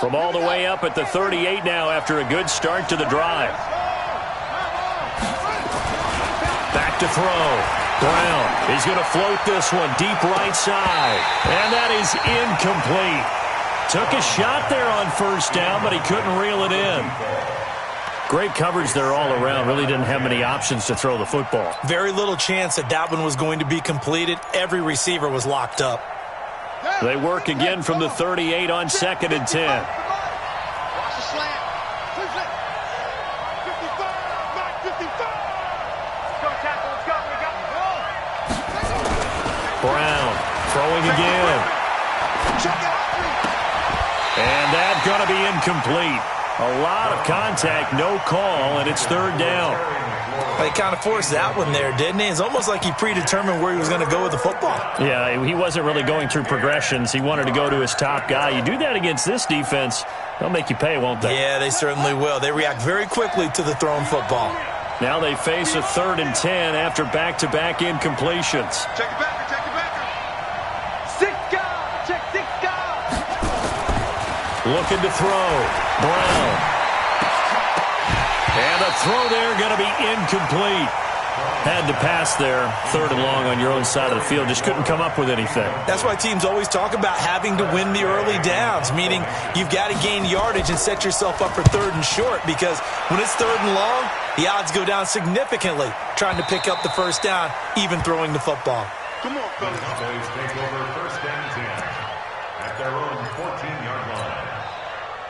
From all the way up at the 38 now after a good start to the drive. Back to throw. Brown is going to float this one deep right side. And that is incomplete. Took a shot there on first down, but he couldn't reel it in. Great coverage there all around. Really didn't have many options to throw the football. Very little chance that one was going to be completed. Every receiver was locked up. They work again from the 38 on 2nd and 10. Brown throwing again. And that's going to be incomplete. A lot of contact, no call, and it's 3rd down. He kind of forced that one there, didn't he? It's almost like he predetermined where he was going to go with the football. Yeah, he wasn't really going through progressions. He wanted to go to his top guy. You do that against this defense, they'll make you pay, won't they? Yeah, they certainly will. They react very quickly to the thrown football. Now they face a 3rd and 10 after back-to-back incompletions. Check it back. Looking to throw. Brown. And a throw there going to be incomplete. Had to pass there. 3rd and long on your own side of the field. Just couldn't come up with anything. That's why teams always talk about having to win the early downs, meaning you've got to gain yardage and set yourself up for 3rd and short, because when it's 3rd and long, the odds go down significantly trying to pick up the first down, even throwing the football. Come on, fellas. Cowboys take over 1st and 10 at their own 14-yard line.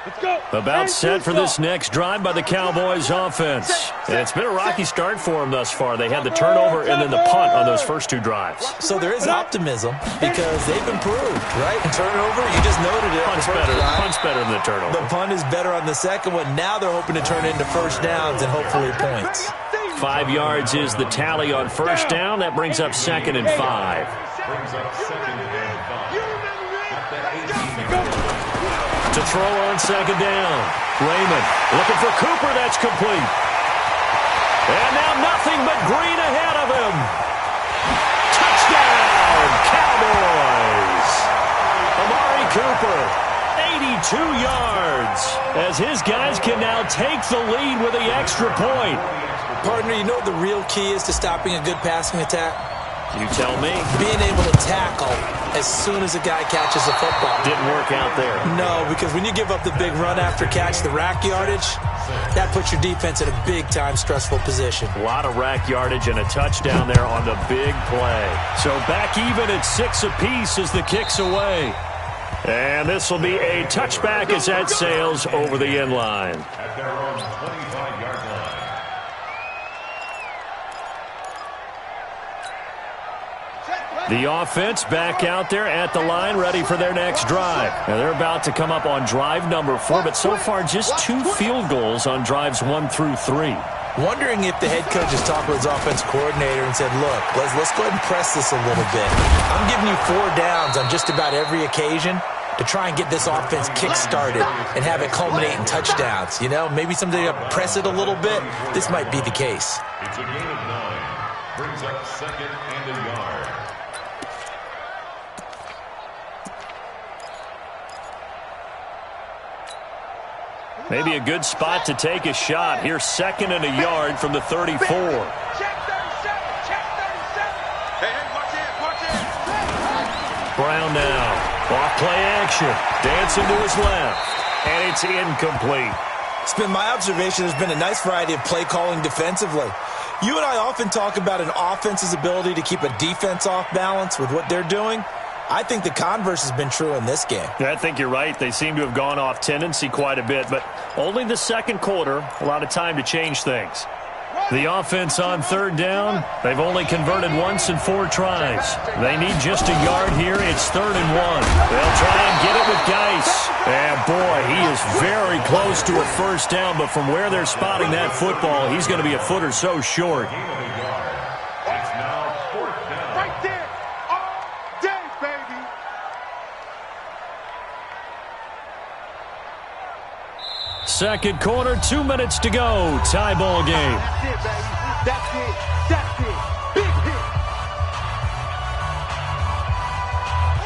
Let's go. About set for this next drive by the Cowboys offense. And it's been a rocky start for them thus far. They had the turnover and then the punt on those first 2 drives. So there is optimism because they've improved, right? And turnover, you just noted it. Punt's better than the turnover. The punt is better on the second one. Now they're hoping to turn it into first downs and hopefully points. 5 yards is the tally on first down. That brings up 2nd and 5. Brings up 2nd and 5 at the 18-yard line. To throw on 2nd down. Raymond looking for Cooper. That's complete. And now nothing but green ahead of him. Touchdown, Cowboys. Amari Cooper, 82 yards, as his guys can now take the lead with the extra point. Partner, you know what the real key is to stopping a good passing attack? You tell me. Being able to tackle as soon as a guy catches the football. Didn't work out there. No, because when you give up the big run after catch, the rack yardage, that puts your defense in a big-time stressful position. A lot of rack yardage and a touchdown there on the big play. So back even at 6 apiece as the kick's away. And this will be a touchback as that sails over the end line. At their own 25-yard line. The offense back out there at the line, ready for their next drive. Now they're about to come up on drive number 4, but so far just 2 field goals on drives 1 through 3. Wondering if the head coach has talked with his offensive coordinator and said, look, let's go ahead and press this a little bit. I'm giving you 4 downs on just about every occasion to try and get this offense kick-started and have it culminate in touchdowns. You know, maybe someday press it a little bit. This might be the case. It's a gain of 9. Brings up 2nd and a yard. Maybe a good spot to take a shot. Here's 2nd and a yard from the 34. Check 37. Check 37. Hey, watch it. Brown now. Off play action. Dancing to his left. And it's incomplete. It's been my observation there's been a nice variety of play calling defensively. You and I often talk about an offense's ability to keep a defense off balance with what they're doing. I think the converse has been true in this game. I think you're right. They seem to have gone off tendency quite a bit, but only the second quarter, a lot of time to change things. The offense on 3rd down, they've only converted once in 4 tries. They need just a yard here. It's 3rd and 1. They'll try and get it with Geis. And boy, he is very close to a first down, but from where they're spotting that football, he's going to be a foot or so short. It's now 4th down. Right there. All day, baby. Second quarter, 2 minutes to go. Tie ball game. That's it, baby. That's it. That's it. Big hit.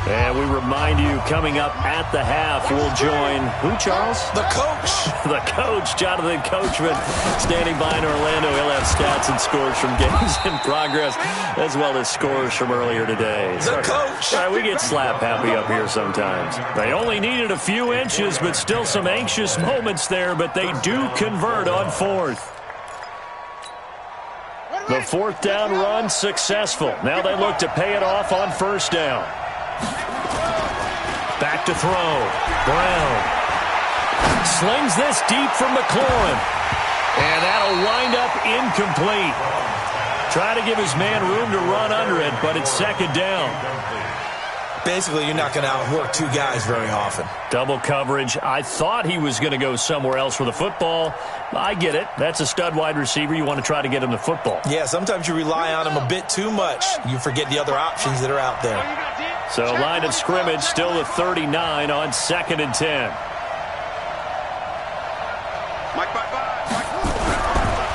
And we remind you, coming up at the half, we'll join who, Charles? The coach. The coach, Jonathan Coachman, standing by in Orlando. He'll have stats and scores from games in progress, as well as scores from earlier today. The coach. All right, we get slap happy up here sometimes. They only needed a few inches, but still some anxious moments there, but they do convert on fourth. The fourth down run successful. Now they look to pay it off on first down. Back to throw. Brown slings this deep from McLaurin. And that'll wind up incomplete. Try to give his man room to run under it, but it's second down. Basically, you're not going to outwork two guys very often. Double coverage. I thought he was going to go somewhere else with the football. I get it. That's a stud wide receiver. You want to try to get him the football. Yeah, sometimes you rely on him a bit too much. You forget the other options that are out there. So line of scrimmage still the 39 on 2nd and 10.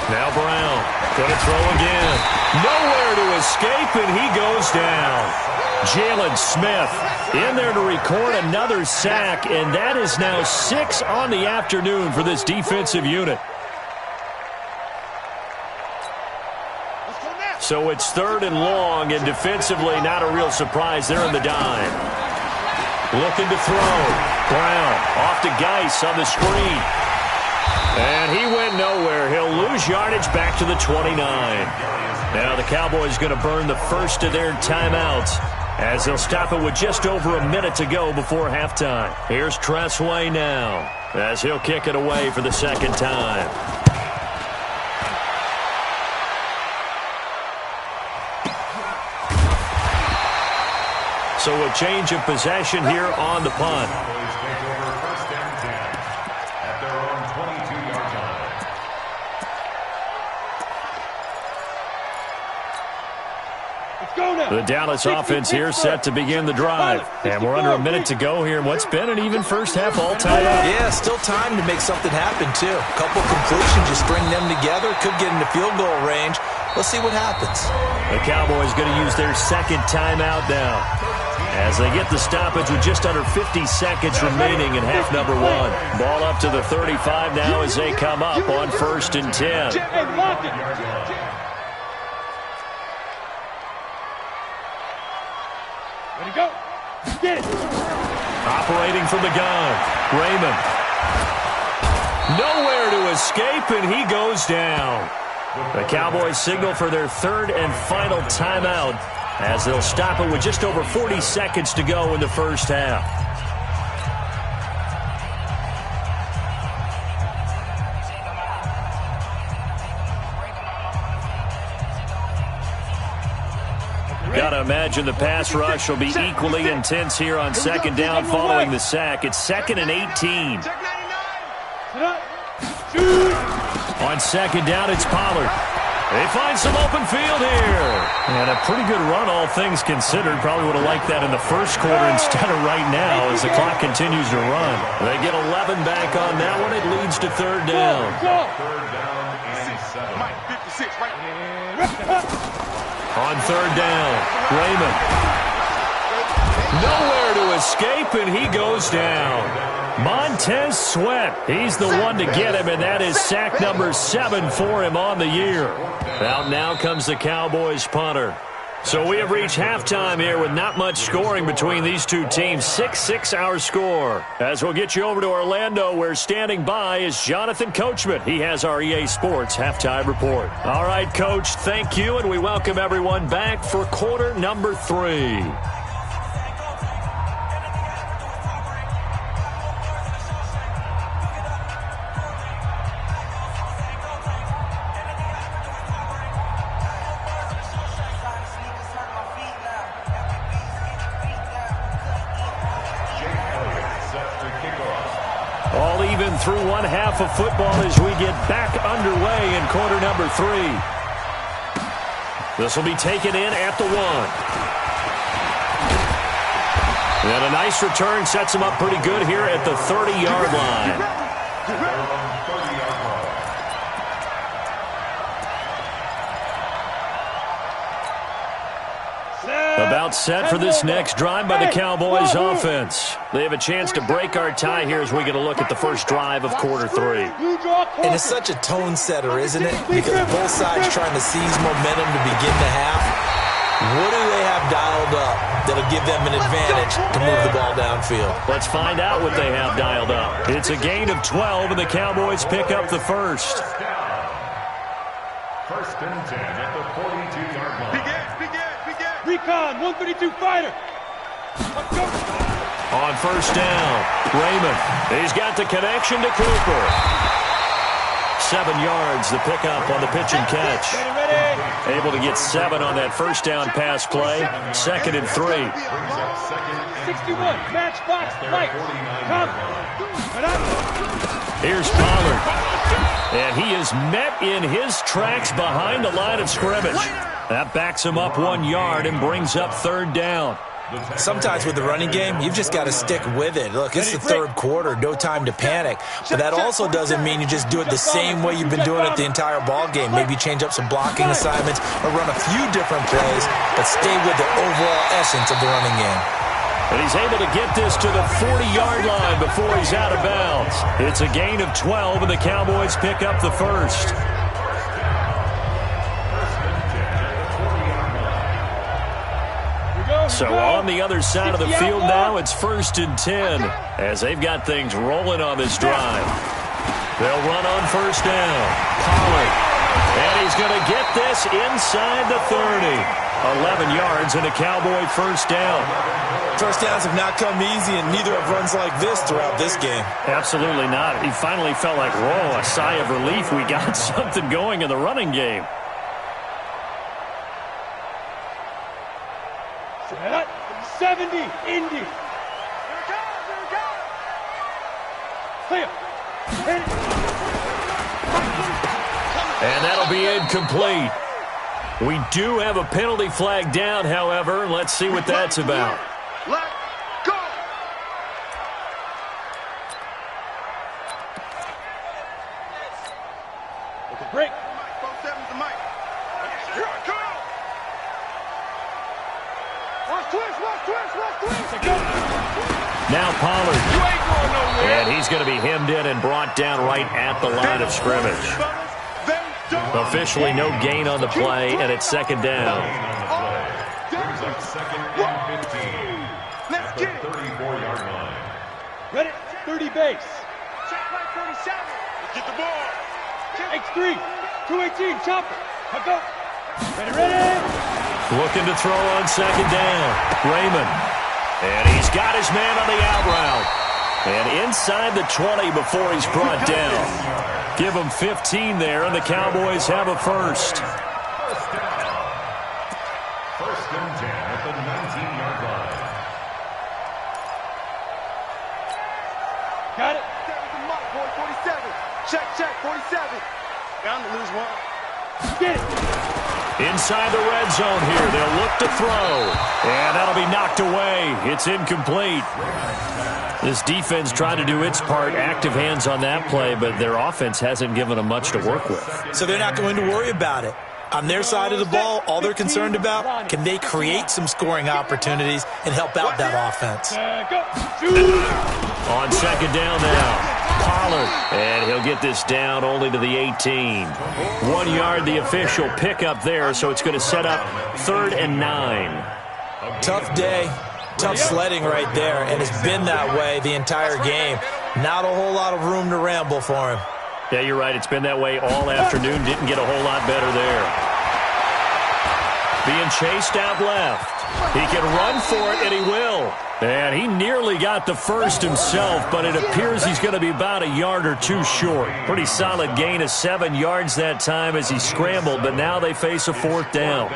Now Brown going to throw again. Nowhere to escape, and he goes down. Jalen Smith in there to record another sack, and that is now 6 on the afternoon for this defensive unit. So it's 3rd and long, and defensively not a real surprise. They're in the dime. Looking to throw. Brown off to Geis on the screen. And he went nowhere. He'll lose yardage back to the 29. Now the Cowboys going to burn the first of their timeouts, as they'll stop it with just over a minute to go before halftime. Here's Tressway now, as he'll kick it away for the second time. So a change of possession here on the punt. The Dallas offense here set to begin the drive. And we're under a minute to go here in what's been an even first half all tied up. Yeah, still time to make something happen, too. A couple completions, you string them together, could get into field goal range. Let's see what happens. The Cowboys going to use their second timeout now, as they get the stoppage with just under 50 seconds remaining in half number 1. Ball up to the 35 now as they come up on 1st and 10. Ready, go. Get it. Operating from the gun, Raymond. Nowhere to escape, and he goes down. The Cowboys signal for their 3rd and final timeout, as they'll stop it with just over 40 seconds to go in the first half. Gotta imagine the pass rush will be equally intense here on second down following the sack. It's 2nd and 18. On second down, it's Pollard. They find some open field here. And a pretty good run, all things considered. Probably would have liked that in the first quarter instead of right now as the clock continues to run. They get 11 back on that one. It leads to 3rd down. 3rd down and 7. Mike, 56, right? On 3rd down, Raymond. Nowhere to escape, and he goes down. Montez Sweat, he's the one to get him, and that is sack number 7 for him on the year. Out now comes the Cowboys punter. So we have reached halftime here with not much scoring between these two teams. 6-6 our score. As we'll get you over to Orlando, where standing by is Jonathan Coachman. He has our EA Sports halftime report. All right, Coach, thank you, and we welcome everyone back for quarter number 3. All even through one half of football as we get back underway in quarter number 3. This will be taken in at the 1. And a nice return sets him up pretty good here at the 30-yard line. About About set for this next drive by the Cowboys offense. They have a chance to break our tie here as we get a look at the first drive of quarter 3. And it's such a tone setter, isn't it? Because both sides trying to seize momentum to begin the half. What do they have dialed up that'll give them an advantage to move the ball downfield? Let's find out what they have dialed up. It's a gain of 12, and the Cowboys pick up the first. First and 10 at the 42-yard line. Recon, 132 fighter. Let's go. On first down, Raymond. He's got the connection to Cooper. 7 yards, the pickup on the pitch and catch. Ready. Able to get 7 on that first down pass play. 2nd and 3. 61, matchbox, light. Come. Here's Pollard. And he is met in his tracks behind the line of scrimmage. That backs him up 1 yard and brings up 3rd down. Sometimes with the running game, you've just got to stick with it. Look, it's the 3rd quarter, no time to panic. But that also doesn't mean you just do it the same way you've been doing it the entire ball game. Maybe change up some blocking assignments or run a few different plays, but stay with the overall essence of the running game. And he's able to get this to the 40-yard line before he's out of bounds. It's a gain of 12, and the Cowboys pick up the first. So on the other side of the field now, it's 1st and 10 as they've got things rolling on this drive. They'll run on first down. Pollard. And he's going to get this inside the 30. 11 yards and a Cowboy first down. First downs have not come easy, and neither have runs like this throughout this game. Absolutely not. He finally felt like, whoa, a sigh of relief. We got something going in the running game. 70, Indy. Clear. And that'll be incomplete. We do have a penalty flag down, however. Let's see what that's about. Let go. Okay, break. Here I come. Now Pollard. And he's going to be hemmed in and brought down right at the line of scrimmage. Officially no gain on the play, and it's 2nd down. Brings up 2nd and 15 at the 34-yard line. Ready, 30 base. Check right 47. Get the ball. X3, 218, chopper. Let's go. Ready. Looking to throw on 2nd down. Raymond. And he's got his man on the out route. And inside the 20 before he's brought down. Give him 15 there, and the Cowboys have a first. First down. 1st and 10 at the 19-yard line. Got it. 47. Check, 47. Bound to lose one. Get it. Inside the red zone here. They'll look to throw. And that'll be knocked away. It's incomplete. This defense tried to do its part, active hands on that play, but their offense hasn't given them much to work with. So they're not going to worry about it. On their side of the ball, all they're concerned about, can they create some scoring opportunities and help out that offense? On 2nd down now. Pollard, and he'll get this down only to the 18. 1 yard, the official pickup there, so it's going to set up 3rd and 9. Tough day, tough sledding right there, and it's been that way the entire game. Not a whole lot of room to ramble for him. Yeah, you're right. It's been that way all afternoon. Didn't get a whole lot better there. Being chased out left. He can run for it, and he will. And he nearly got the first himself, but it appears he's going to be about a yard or two short. Pretty solid gain of 7 yards that time as he scrambled, but now they face a 4th down.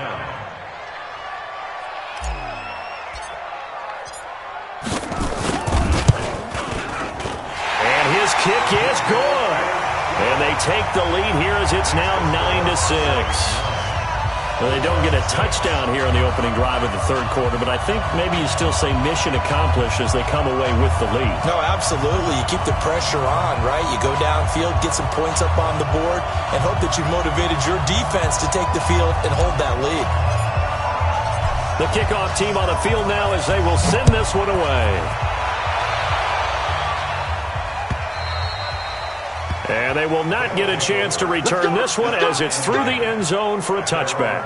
And his kick is good. And they take the lead here as it's now 9-6. Well, they don't get a touchdown here in the opening drive of the 3rd quarter, but I think maybe you still say mission accomplished as they come away with the lead. No, absolutely. You keep the pressure on, right? You go downfield, get some points up on the board, and hope that you've motivated your defense to take the field and hold that lead. The kickoff team on the field now as they will send this one away. And they will not get a chance to return this one as it's through the end zone for a touchback.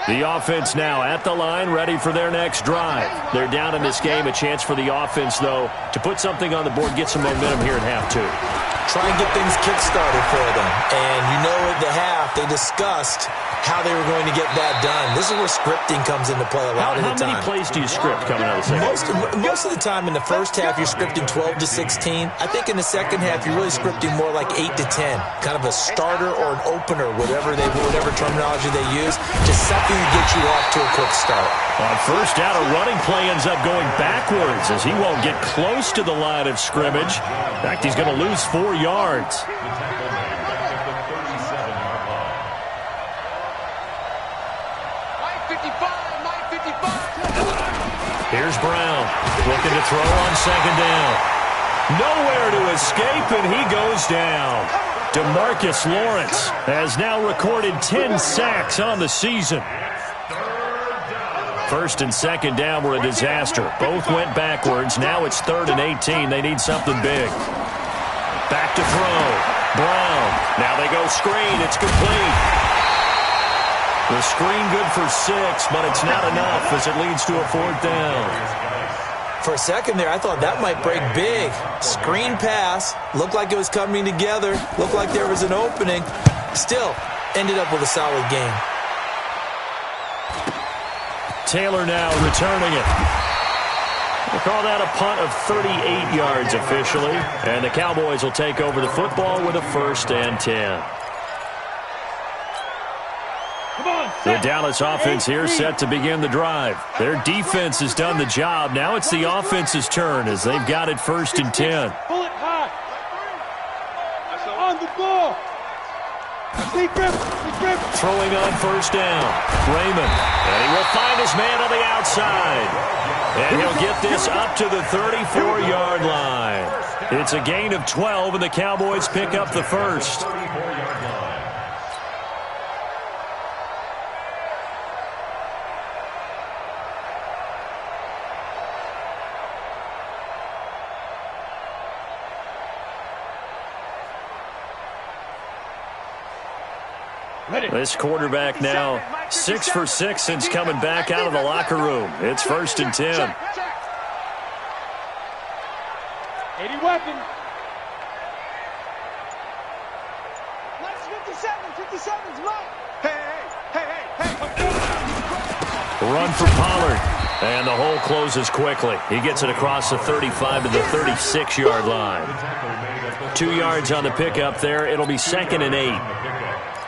The offense now at the line, ready for their next drive. They're down in this game. A chance for the offense, though, to put something on the board, get some momentum here at half two. Try and get things kick-started for them. And you know at the half, they discussed how they were going to get that done. This is where scripting comes into play a lot of the time. How many plays do you script coming out of the second? Most of the time in the first half, you're scripting 12 to 16. I think in the second half, you're really scripting more like 8 to 10. Kind of a starter or an opener, whatever terminology they use. Just something to get you off to a quick start. On first down, a running play ends up going backwards as he won't get close to the line of scrimmage. In fact, he's going to lose 4 yards. Here's Brown, looking to throw on second down. Nowhere to escape, and he goes down. DeMarcus Lawrence has now recorded 10 sacks on the season. First and second down were a disaster. Both went backwards. Now it's 3rd and 18. They need something big. Back to throw. Brown. Now they go screen. It's complete. The screen good for 6, but it's not enough as it leads to a 4th down. For a second there, I thought that might break big. Screen pass. Looked like it was coming together. Looked like there was an opening. Still, ended up with a solid game. Taylor now returning it. We'll call that a punt of 38 yards officially. And the Cowboys will take over the football with a 1st and 10. The Dallas offense here set to begin the drive. Their defense has done the job. Now it's the offense's turn as they've got it 1st and 10. Pull it high. On the ball. Throwing on 1st down. Raymond. And he will find his man on the outside. And he'll get this up to the 34-yard line. It's a gain of 12, and the Cowboys pick up the 1st. This quarterback now 6 for 6 since coming back out of the locker room. It's 1st and 10. 80 weapon. Let's 57's right. Hey. Run for Pollard. And the hole closes quickly. He gets it across the 35 to the 36-yard line. 2 yards on the pickup there. It'll be 2nd and 8.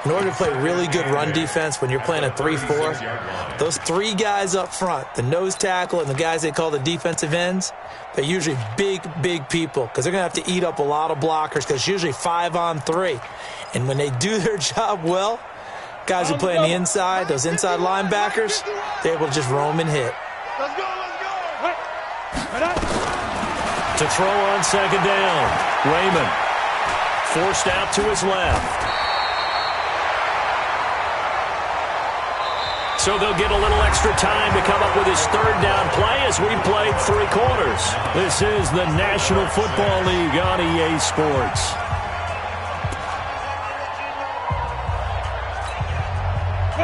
In order to play really good run defense when you're playing a 3-4, those 3 guys up front, the nose tackle and the guys they call the defensive ends, they're usually big people because they're going to have to eat up a lot of blockers because it's usually 5-on-3. And when they do their job well, guys who play on the inside, those inside linebackers, they're able to just roam and hit. Let's go. To throw on second down, Raymond forced out to his left. So they'll get a little extra time to come up with his 3rd down play as we played 3 quarters. This is the National Football League on EA Sports.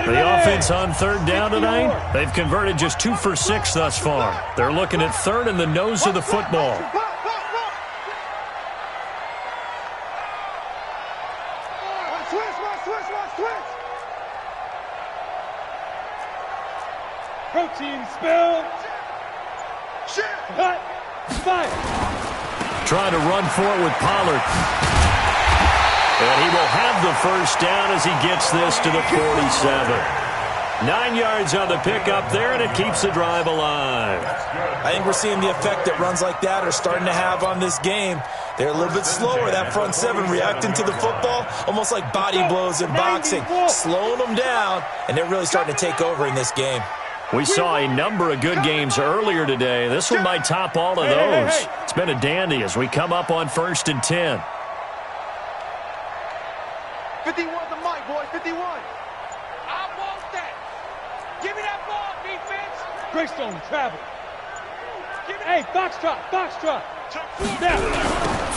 The offense on 3rd down tonight, they've converted just 2 for 6 thus far. They're looking at 3rd and the nose of the football. Protein spill. Fire. Trying to run for it with Pollard. And he will have the 1st down as he gets this to the 47. 9 yards on the pickup there, and it keeps the drive alive. I think we're seeing the effect that runs like that are starting to have on this game. They're a little bit slower, that front 7 reacting to the football, almost like body blows in boxing, slowing them down, and they're really starting to take over in this game. We saw a number of good games earlier today. This one might top all of those. It's been a dandy as we come up on 1st and 10. 51 the mic, boy. 51. I want that. Give me that ball, defense. Greystone travel. Hey, foxtrot, foxtrot. Now.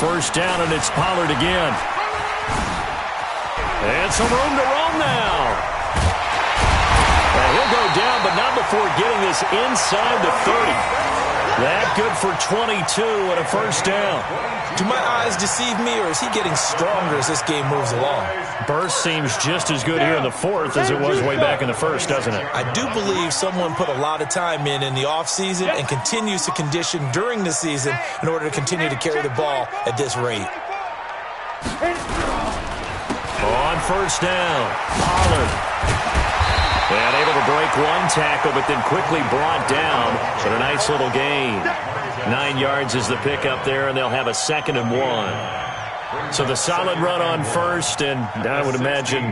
1st down, and it's Pollard again. And some room to roam now. He'll go down, but not before getting this inside the 30. That good for 22 and a 1st down. Do my eyes deceive me, or is he getting stronger as this game moves along? Burst seems just as good here in the 4th as it was way back in the 1st, doesn't it? I do believe someone put a lot of time in the offseason and continues to condition during the season in order to continue to carry the ball at this rate. On 1st down, Pollard. And able to break one tackle, but then quickly brought down for a nice little gain. 9 yards is the pickup there, and they'll have a 2nd and 1. So the solid run on 1st, and I would imagine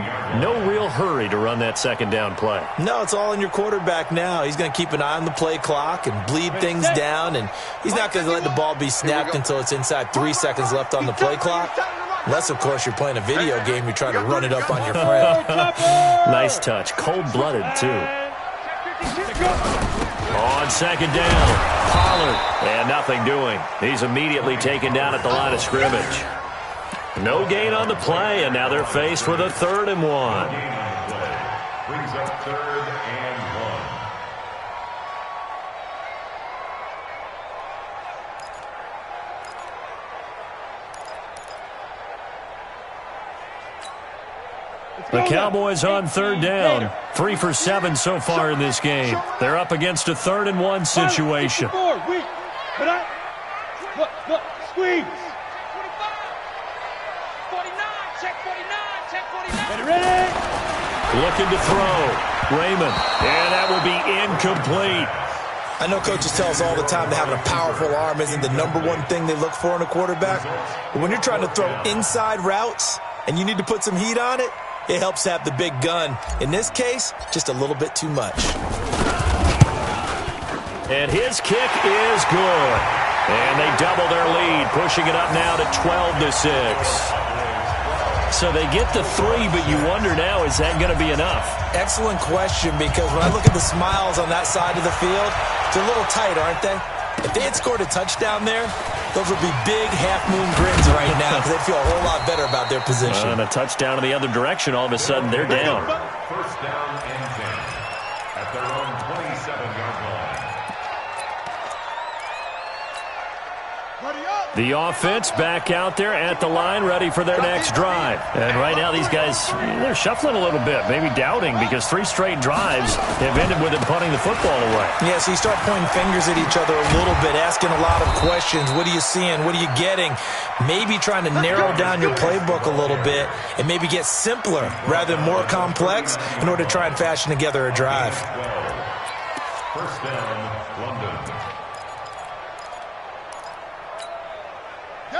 no real hurry to run that 2nd down play. No, it's all in your quarterback now. He's going to keep an eye on the play clock and bleed things down, and he's not going to let the ball be snapped until it's inside 3 seconds left on the play clock. Unless, of course, you're playing a video game, you're trying to run it up on your friend. Nice touch. Cold-blooded, too. On 2nd down, Pollard. And nothing doing. He's immediately taken down at the line of scrimmage. No gain on the play, and now they're faced with a 3rd and 1. Brings up 3rd and 1. The Cowboys on 3rd down. 3 for 7 so far in this game. They're up against a 3rd and 1 situation. Look, squeeze. 49, check 49, check 49. Ready? Looking to throw. Raymond. And that will be incomplete. I know coaches tell us all the time that having a powerful arm isn't the #1 thing they look for in a quarterback. But when you're trying to throw inside routes and you need to put some heat on it, it helps have the big gun. In this case, just a little bit too much. And his kick is good. And they double their lead, pushing it up now to 12-6. So they get the 3, but you wonder now, is that going to be enough? Excellent question, because when I look at the smiles on that side of the field, they're a little tight, aren't they? If they had scored a touchdown there, those would be big half-moon grins right now because they'd feel a whole lot better about their position. And a touchdown in the other direction, all of a sudden they're down. 1st down and 10 at their own 27-yard line. The offense back out there at the line, ready for their next drive. And right now these guys, they're shuffling a little bit, maybe doubting, because 3 straight drives have ended with them punting the football away. Yeah, so you start pointing fingers at each other a little bit, asking a lot of questions. What are you seeing? What are you getting? Maybe trying to narrow down your playbook a little bit and maybe get simpler rather than more complex in order to try and fashion together a drive. 1st down, London.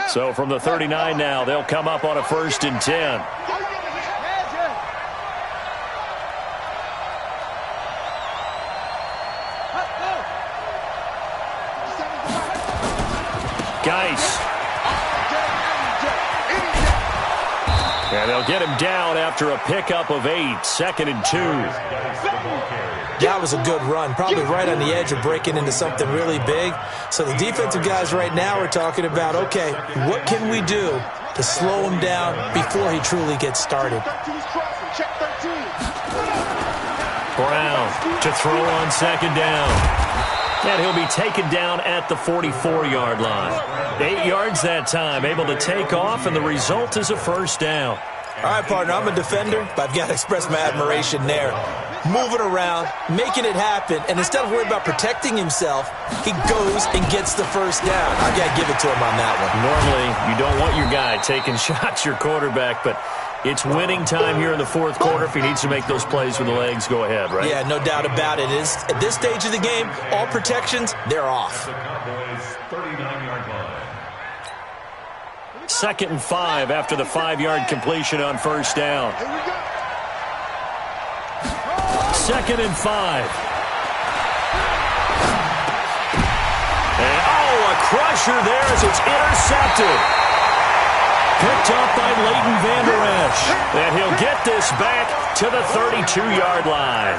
So from the 39 now, they'll come up on a 1st and 10. Geis. And they'll get him down after a pickup of 8, 2nd and 2. That was a good run, probably right on the edge of breaking into something really big. So the defensive guys right now are talking about, okay, what can we do to slow him down before he truly gets started? Brown to throw on 2nd down. And he'll be taken down at the 44-yard line. 8 yards that time, able to take off, and the result is a 1st down. All right, partner, I'm a defender, but I've got to express my admiration there. Moving around, making it happen, and instead of worrying about protecting himself, he goes and gets the 1st down. I've got to give it to him on that one. Normally, you don't want your guy taking shots, your quarterback, but it's winning time here in the 4th quarter. If he needs to make those plays with the legs, go ahead, right? Yeah, no doubt about it. At this stage of the game, all protections, they're off. The Cowboys' 39-yard line. 2nd and 5 after the 5-yard completion on 1st down. 2nd and 5. crusher there as it's intercepted. Picked up by Leighton Vander Esch. And he'll get this back to the 32-yard line.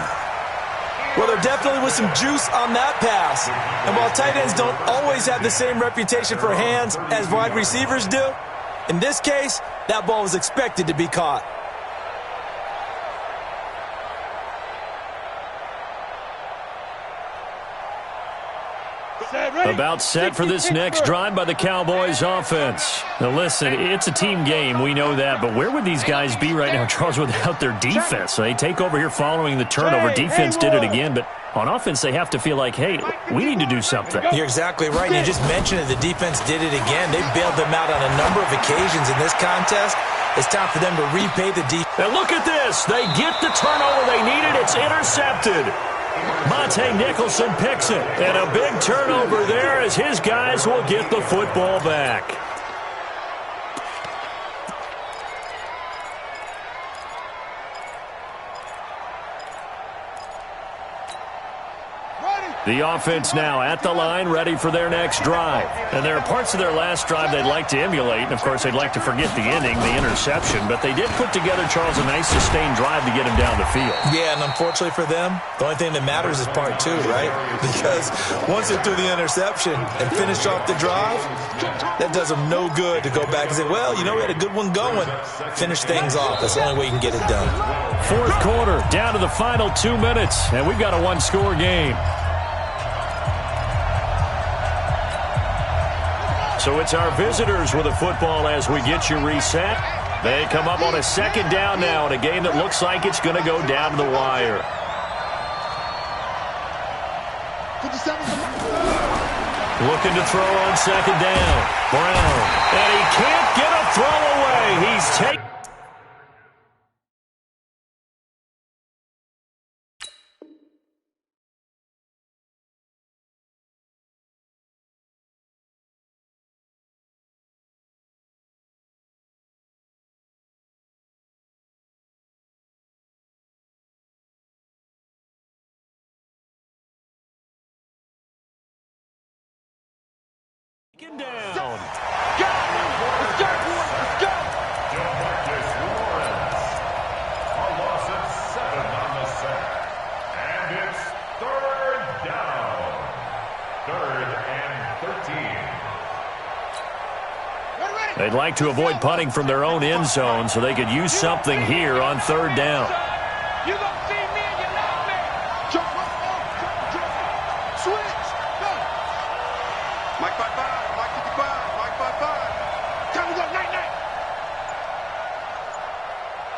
Well, there definitely was some juice on that pass. And while tight ends don't always have the same reputation for hands as wide receivers do, in this case, that ball was expected to be caught. About set for this next drive by the Cowboys offense. Now listen, it's a team game, we know that, but where would these guys be right now, Charles, without their defense? They take over here following the turnover. Defense did it again, but on offense they have to feel like, hey, we need to do something. You're exactly right. You just mentioned it. The defense did it again. They bailed them out on a number of occasions in this contest. It's time for them to repay the defense. And look at this. They get the turnover they needed. It's intercepted. Monte Nicholson picks it. And a big turnover there as his guys will get the football back. The offense now at the line, ready for their next drive. And there are parts of their last drive they'd like to emulate. And, of course, they'd like to forget the ending, the interception. But they did put together, Charles, a nice sustained drive to get him down the field. Yeah, and unfortunately for them, the only thing that matters is part two, right? Because once they threw the interception and finished off the drive, that does them no good to go back and say, well, you know, we had a good one going. Finish things off. That's the only way you can get it done. Fourth quarter, down to the final 2 minutes. And we've got a one-score game. So it's our visitors with the football as we get you reset. They come up on a second down now in a game that looks like it's going to go down to the wire. Looking to throw on second down. Brown. And he can't get a throw away. He's taken. Down. Let's go! Let's go! A loss of 7 on the sack. And it's third down. 3rd and 13. They'd like to avoid punting from their own end zone so they could use something here on third down. You gonna see me in your nightmare. Jump. Switch. Go. Mike 55, Mike 55, Mike 55. Time to go, night.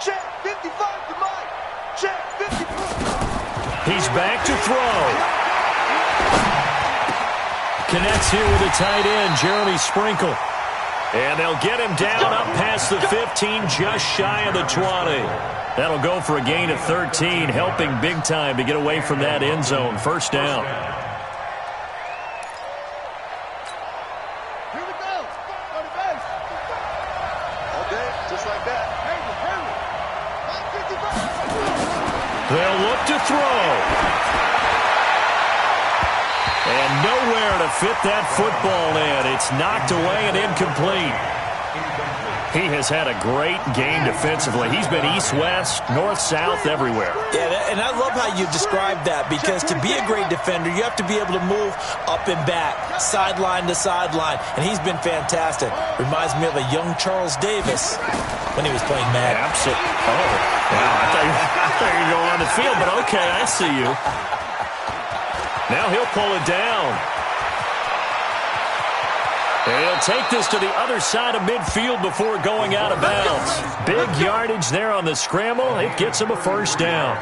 Check 55 to Mike. Check 55. He's back to throw. Connects here with a tight end, Jeremy Sprinkle. And they'll get him down up past the 15, just shy of the 20. That'll go for a gain of 13, helping big time to get away from that end zone. First down. Here we go. Go to base. All day, just like that. Hurry. Mike 55. They'll look to throw. And nowhere to fit that football in. It's knocked away and incomplete. He has had a great game defensively. He's been east-west, north-south, everywhere. Yeah, and I love how you described that, because to be a great defender, you have to be able to move up and back, sideline to sideline, and he's been fantastic. Reminds me of a young Charles Davis when he was playing Madden. Absolutely. Oh, wow. I thought you were going on the field, but okay, I see you. Now he'll pull it down. And he'll take this to the other side of midfield before going out of bounds. Big yardage there on the scramble. It gets him a first down.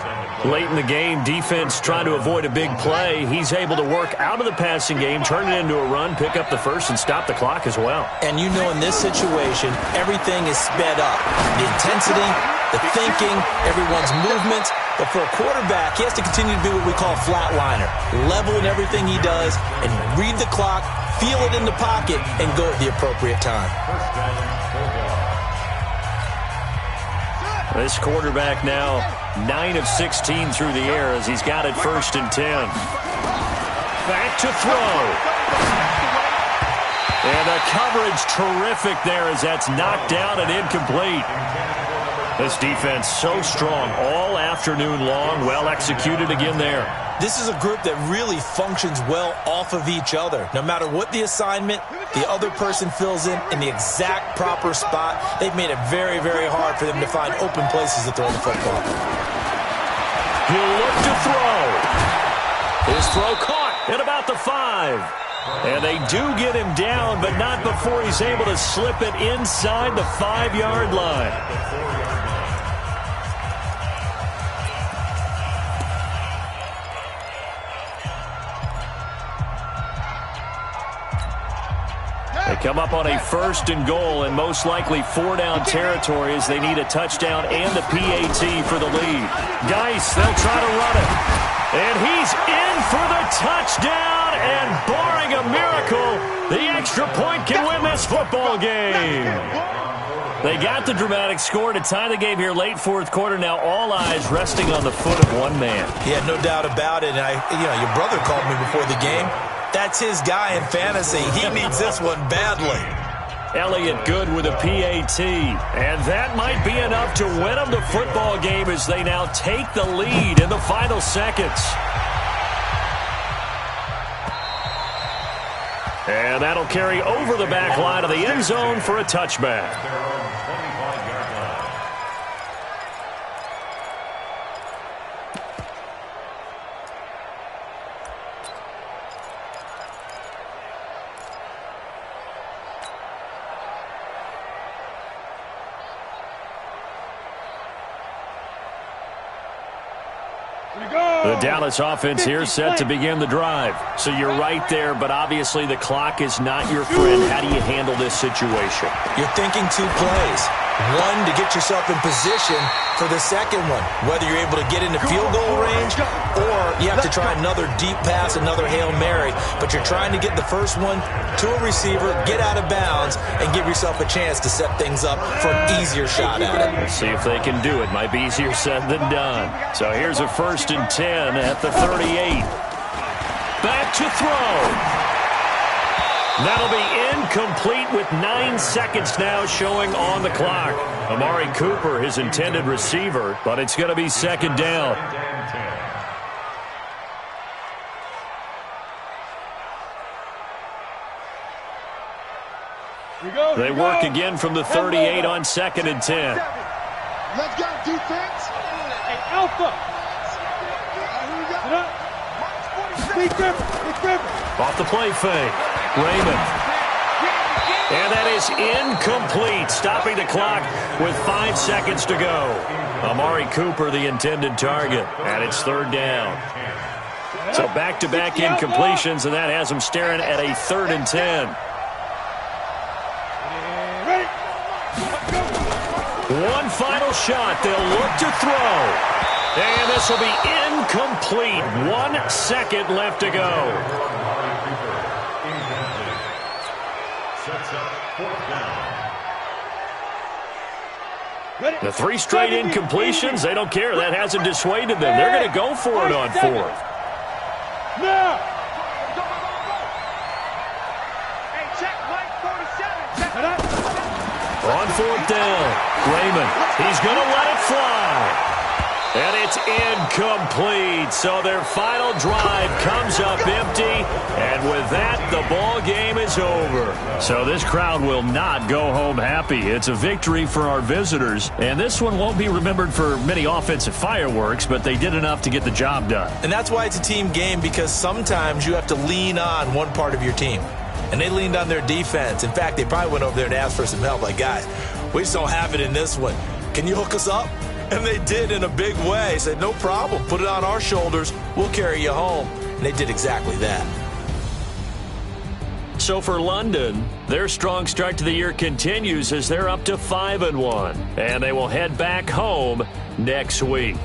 Late in the game, defense trying to avoid a big play. He's able to work out of the passing game, turn it into a run, pick up the first, and stop the clock as well. And you know, in this situation, everything is sped up. The intensity, the thinking, everyone's movements. But for a quarterback, he has to continue to be what we call a flatliner. Level in everything he does and read the clock, feel it in the pocket, and go at the appropriate time. This quarterback now 9 of 16 through the air as he's got it 1st and 10. Back to throw. And the coverage terrific there as that's knocked down and incomplete. This defense so strong all afternoon long. Well executed again there. This is a group that really functions well off of each other. No matter what the assignment, the other person fills in the exact proper spot. They've made it very, very hard for them to find open places to throw the football. He'll look to throw. His throw caught at about the 5. And they do get him down, but not before he's able to slip it inside the 5-yard line. They come up on a 1st and goal and most likely 4-down territory as they need a touchdown and a PAT for the lead. Geis, they'll try to run it. And he's in for the touchdown, and barring a miracle, the extra point can win this football game. They got the dramatic score to tie the game here late 4th quarter. Now all eyes resting on the foot of one man. Yeah, no doubt about it. And your brother called me before the game. That's his guy in fantasy. He needs this one badly. Elliott good with a PAT. And that might be enough to win them the football game as they now take the lead in the final seconds. And that'll carry over the back line of the end zone for a touchback. The Dallas offense here set to begin the drive. So you're right there, but obviously the clock is not your friend. How do you handle this situation? You're thinking 2 plays. One, to get yourself in position for the second one, whether you're able to get into field goal range or you have to try another deep pass, another Hail Mary. But you're trying to get the first one to a receiver, get out of bounds, and give yourself a chance to set things up for an easier shot at it. Let's see if they can do it. Might be easier said than done. So here's a 1st and 10 at the 38. Back to throw. That'll be incomplete with 9 seconds now showing on the clock. Amari Cooper, his intended receiver, but it's going to be 2nd down. They work again from the 38 on 2nd and 10. Let's go, defense. Hey, Alpha. Off the play fake. Raymond. And that is incomplete, stopping the clock with 5 seconds to go. Amari Cooper, the intended target, and it's 3rd down. So back-to-back incompletions, and that has them staring at a 3rd and 10. One final shot. They'll look to throw. And this will be incomplete. 1 second left to go. The 3 straight incompletions, they don't care. That hasn't dissuaded them. They're going to go for it on 4th. Now. On 4th down, Raymond. He's going to let it fly. And it's incomplete. So their final drive comes up empty. And with that, the ball game is over. So this crowd will not go home happy. It's a victory for our visitors. And this one won't be remembered for many offensive fireworks, but they did enough to get the job done. And that's why it's a team game, because sometimes you have to lean on one part of your team. And they leaned on their defense. In fact, they probably went over there and asked for some help. Like, guys, we just don't have it in this one. Can you hook us up? And they did in a big way. Said, no problem. Put it on our shoulders. We'll carry you home. And they did exactly that. So for London, their strong start to the year continues as they're up to 5-1. And they will head back home next week.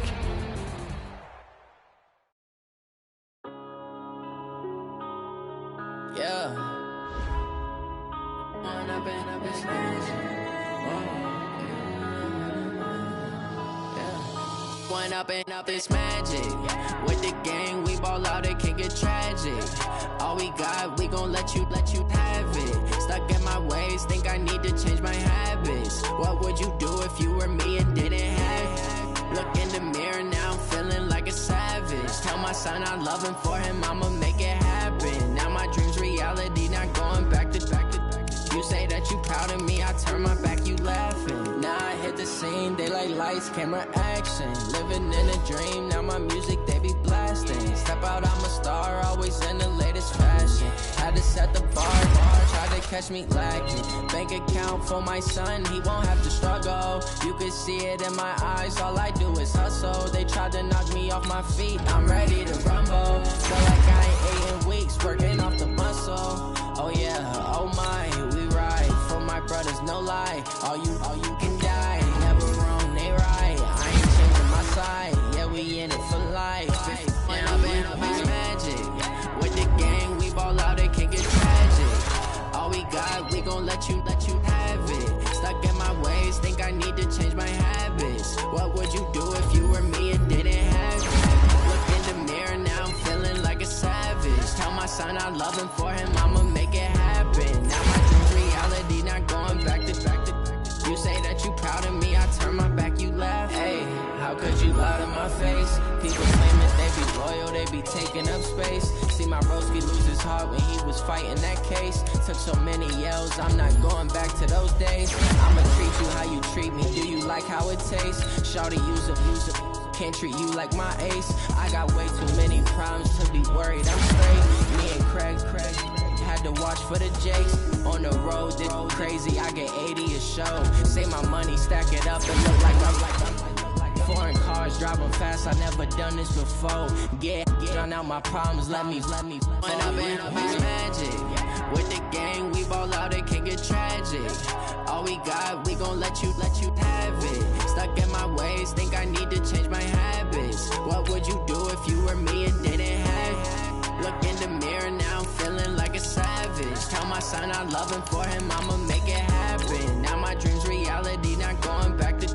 One up and up, it's magic. With the gang, we ball out, it can get tragic. All we got, we gon' let you have it. Stuck in my ways, think I need to change my habits. What would you do if you were me and didn't have it? Look in the mirror, now I'm feeling like a savage. Tell my son I love him, for him I'ma make it happen. Now my dream's reality, not going back to. You say that you proud of me, I turn my back, you laughing. Now I hit the scene, daylight lights, camera action. Living in a dream, now my music, they be blasting. Step out, I'm a star, always in the latest fashion. Had to set the bar, tried to catch me lacking. Bank account for my son, he won't have to struggle. You can see it in my eyes, all I do is hustle. They tried to knock me off my feet, I'm ready to rumble. Feel like I ain't ate in weeks, working off the muscle. Oh yeah, oh my, we ride for my brothers, no lie. All you can die, never wrong, they right. I ain't changing my side, yeah, we in it for life. And I've been magic. With the gang, we ball out, it can get tragic. All we got, we gon' let you have it. Stuck in my ways, think I need to change my habits. What would you do if you were me and didn't have it? Look in the mirror, now I'm feeling like a savage. Tell my son I love him, for him I'ma make it happen. Now my dream's reality, not going back to. You say that you proud of me, I turn my back, you laugh. Hey, how could you lie to my face? People claiming they be loyal, they be taking up space. See my broski lose his heart when he was fighting that case. Took so many yells, I'm not going back to those days. I'ma treat you how you treat me, do you like how it tastes? Shawty, use it. Can't treat you like my ace. I got way too many problems to be worried, I'm straight. Me and Craig had to watch for the Jakes. On the road, this crazy, I get 80 a show. Save my money, stack it up and look like I'm foreign cars, driving fast, I never done this before. Get drown out my problems, let me When I've been magic. With the gang, we ball out, it can get tragic. All we got, we gon' let you have it. Stuck in my ways, think I need to change my habits. What would you do if you were me and didn't have it? Look in the mirror, now I'm feeling like a savage. Tell my son I love him, for him I'ma make it happen. Now my dream's reality, not going back to.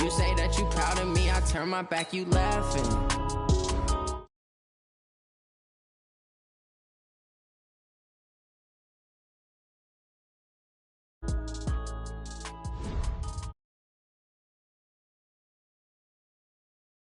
You say that you proud of me, I turn my back, you laughing.